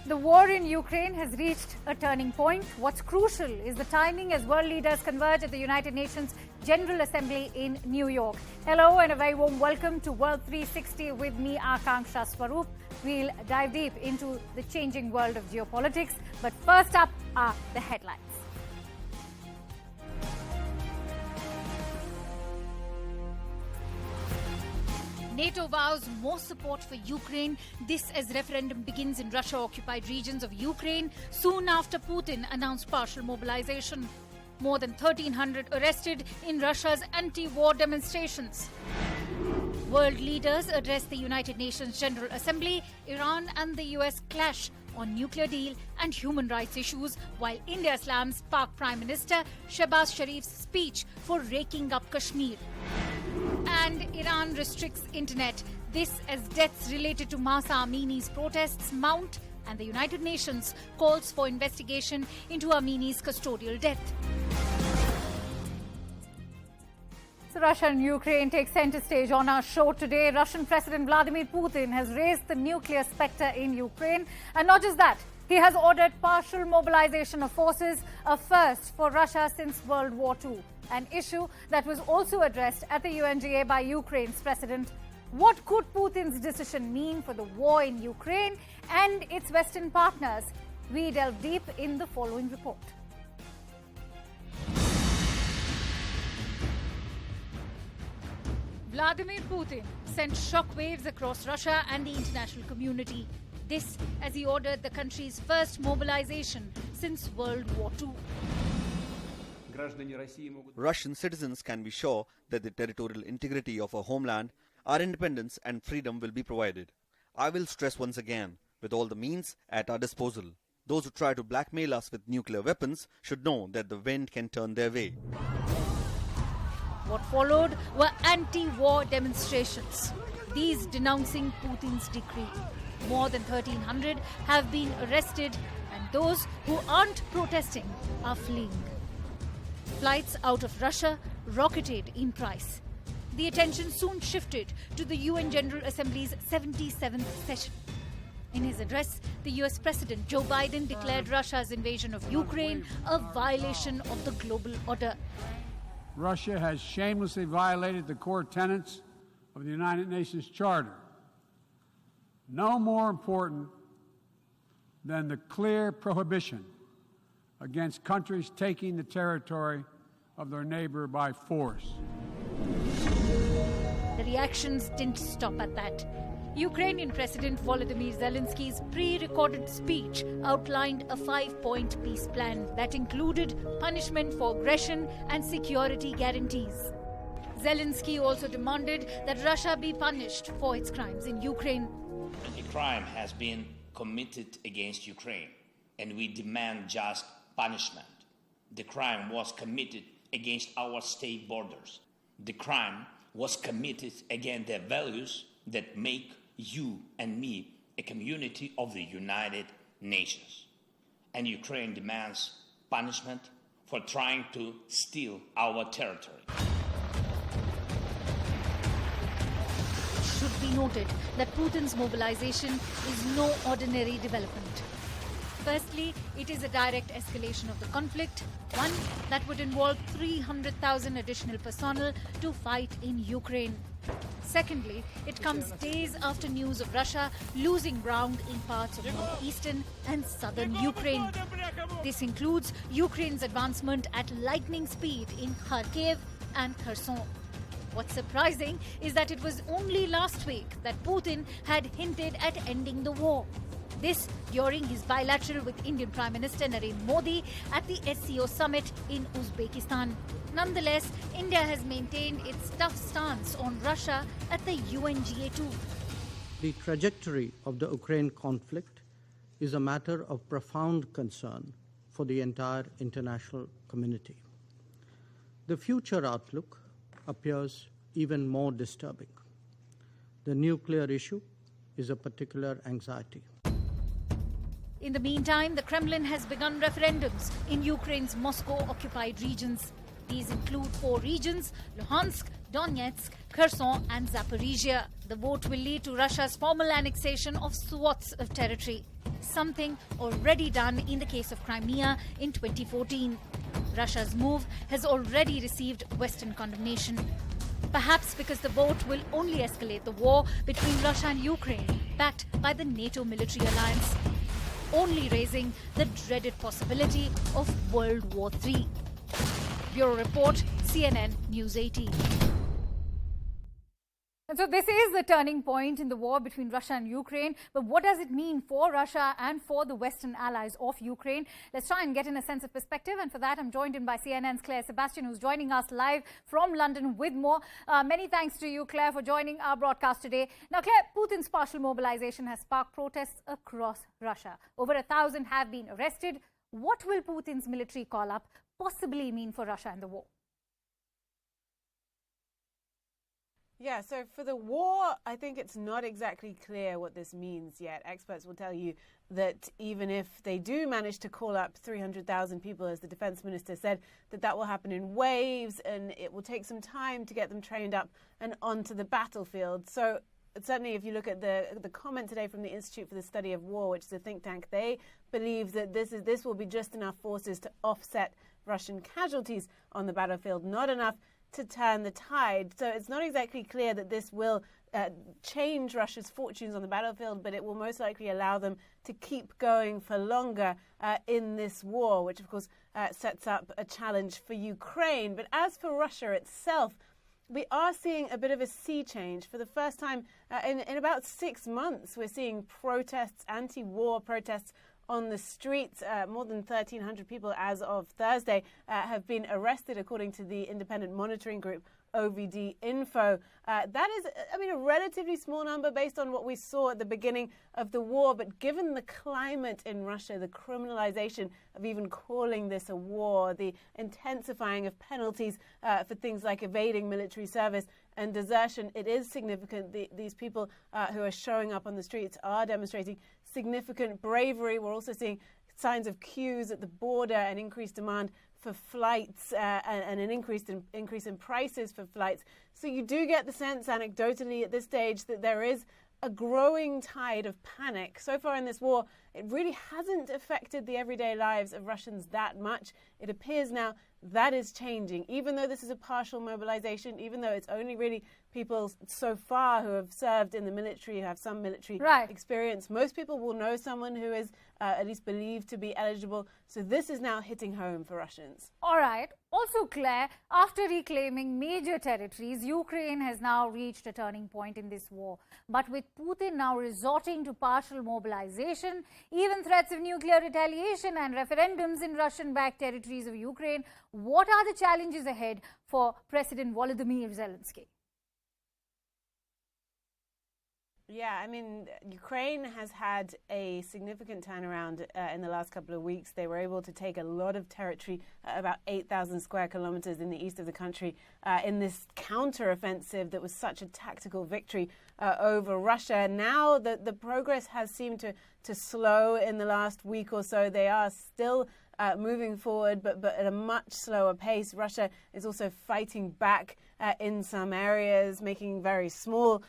The war in Ukraine has reached a turning point. What's crucial is the timing as world leaders converge at the United Nations General Assembly in New York. Hello and a very warm welcome to World 360 with me, Akanksha Swaroop. We'll dive deep into the changing world of geopolitics. But first up are the headlines. NATO vows more support for Ukraine. This as referendum begins in Russia-occupied regions of Ukraine soon after Putin announced partial mobilization. More than 1,300 arrested in Russia's anti-war demonstrations. World leaders address the United Nations General Assembly. Iran and the US clash on nuclear deal and human rights issues, while India slams Pak Prime Minister Shehbaz Sharif's speech for raking up Kashmir. And Iran restricts internet. This as deaths related to Mahsa Amini's protests mount, and the United Nations calls for investigation into Amini's custodial death. So Russia and Ukraine take center stage on our show today. Russian President Vladimir Putin has raised the nuclear spectre in Ukraine. And not just that, he has ordered partial mobilization of forces, a first for Russia since World War II. An issue that was also addressed at the UNGA by Ukraine's president. What could Putin's decision mean for the war in Ukraine and its Western partners? We delve deep in the following report. Vladimir Putin sent shockwaves across Russia and the international community. This as he ordered the country's first mobilization since World War II. Russian citizens can be sure that the territorial integrity of our homeland, our independence and freedom will be provided. I will stress once again, with all the means at our disposal. Those who try to blackmail us with nuclear weapons should know that the wind can turn their way. What followed were anti-war demonstrations, these denouncing Putin's decree. More than 1,300 have been arrested, and those who aren't protesting are fleeing. Flights out of Russia rocketed in price. The attention soon shifted to the UN General Assembly's 77th session. In his address, the US President Joe Biden declared Russia's invasion of Ukraine a violation of the global order. Russia has shamelessly violated the core tenets of the United Nations Charter. No more important than the clear prohibition against countries taking the territory of their neighbor by force. The reactions didn't stop at that. Ukrainian President Volodymyr Zelensky's pre-recorded speech outlined a 5-point peace plan that included punishment for aggression and security guarantees. Zelensky also demanded that Russia be punished for its crimes in Ukraine. A crime has been committed against Ukraine, and we demand just punishment. The crime was committed against our state borders. The crime was committed against the values that make you and me a community of the United Nations. And Ukraine demands punishment for trying to steal our territory. It should be noted that Putin's mobilization is no ordinary development. Firstly, it is a direct escalation of the conflict, one that would involve 300,000 additional personnel to fight in Ukraine. Secondly, it comes days after news of Russia losing ground in parts of northeastern and southern Ukraine. This includes Ukraine's advancement at lightning speed in Kharkiv and Kherson. What's surprising is that it was only last week that Putin had hinted at ending the war. This during his bilateral with Indian Prime Minister Narendra Modi at the SCO summit in Uzbekistan. Nonetheless, India has maintained its tough stance on Russia at the UNGA too. The trajectory of the Ukraine conflict is a matter of profound concern for the entire international community. The future outlook appears even more disturbing. The nuclear issue is a particular anxiety. In the meantime, the Kremlin has begun referendums in Ukraine's Moscow-occupied regions. These include 4 regions: Luhansk, Donetsk, Kherson and Zaporizhia. The vote will lead to Russia's formal annexation of swaths of territory. something already done in the case of Crimea in 2014. Russia's move has already received Western condemnation. Perhaps because the vote will only escalate the war between Russia and Ukraine, backed by the NATO military alliance, only raising the dreaded possibility of World War III. Bureau Report, CNN News 18. And so this is the turning point in the war between Russia and Ukraine. But what does it mean for Russia and for the Western allies of Ukraine? Let's try and get in a sense of perspective. And for that, I'm joined in by CNN's Claire Sebastian, who's joining us live from London with more. Many thanks to you, Claire, for joining our broadcast today. Now, Claire, Putin's partial mobilization has sparked protests across Russia. Over 1,000 have been arrested. What will Putin's military call-up possibly mean for Russia and the war? Yeah, so for the war, I think it's not exactly clear what this means yet. Experts will tell you that even if they do manage to call up 300,000 people, as the defense minister said, that will happen in waves and it will take some time to get them trained up and onto the battlefield. So certainly if you look at the comment today from the Institute for the Study of War, which is a think tank, they believe that this will be just enough forces to offset Russian casualties on the battlefield, not enough to turn the tide. So it's not exactly clear that this will change Russia's fortunes on the battlefield, but it will most likely allow them to keep going for longer in this war, which of course sets up a challenge for Ukraine. But as for Russia itself, we are seeing a bit of a sea change. For the first time in about 6 months, we're seeing protests, anti-war protests on the streets. More than 1,300 people as of Thursday have been arrested, according to the independent monitoring group OVD Info. That is, a relatively small number based on what we saw at the beginning of the war. But given the climate in Russia, the criminalization of even calling this a war, the intensifying of penalties for things like evading military service and desertion, it is significant. These people who are showing up on the streets are demonstrating significant bravery. We're also seeing signs of queues at the border and increased demand for flights and an increase in prices for flights. So you do get the sense anecdotally at this stage that there is a growing tide of panic. So far in this war, it really hasn't affected the everyday lives of Russians that much. It appears now that is changing. Even though this is a partial mobilization, even though it's only really people so far who have served in the military, who have some military experience, most people will know someone who is at least believed to be eligible. So this is now hitting home for Russians. All right. Also, Claire, after reclaiming major territories, Ukraine has now reached a turning point in this war. But with Putin now resorting to partial mobilization, even threats of nuclear retaliation and referendums in Russian-backed territories of Ukraine, what are the challenges ahead for President Volodymyr Zelensky? Yeah, Ukraine has had a significant turnaround in the last couple of weeks. They were able to take a lot of territory, about 8,000 square kilometers in the east of the country, in this counter-offensive that was such a tactical victory over Russia. Now the progress has seemed to slow in the last week or so. They are still moving forward, but at a much slower pace. Russia is also fighting back in some areas, making very small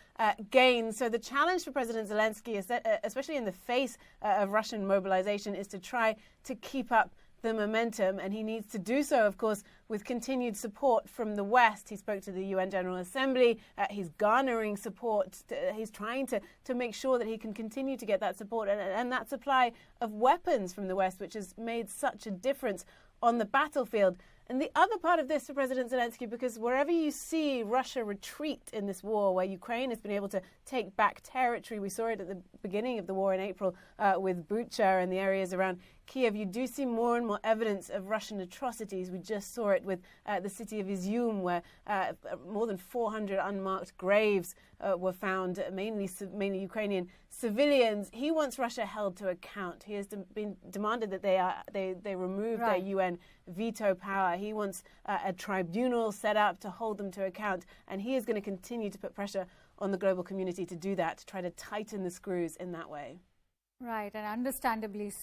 gains. So the challenge for President Zelensky, is that, especially in the face of Russian mobilization, is to try to keep up the momentum, and he needs to do so, of course, with continued support from the West. He spoke to the UN General Assembly. He's garnering support. He's trying to make sure that he can continue to get that support and that supply of weapons from the West, which has made such a difference on the battlefield. And the other part of this for President Zelensky, because wherever you see Russia retreat in this war, where Ukraine has been able to take back territory, we saw it at the beginning of the war in April with Bucha and the areas around Kiev, you do see more and more evidence of Russian atrocities. We just saw it with the city of Izium, where more than 400 unmarked graves were found, mainly Ukrainian civilians. He wants Russia held to account. He has been demanded that they remove their UN veto power. He wants a tribunal set up to hold them to account, and he is going to continue to put pressure on the global community to do that, to try to tighten the screws in that way. Right, and understandably so.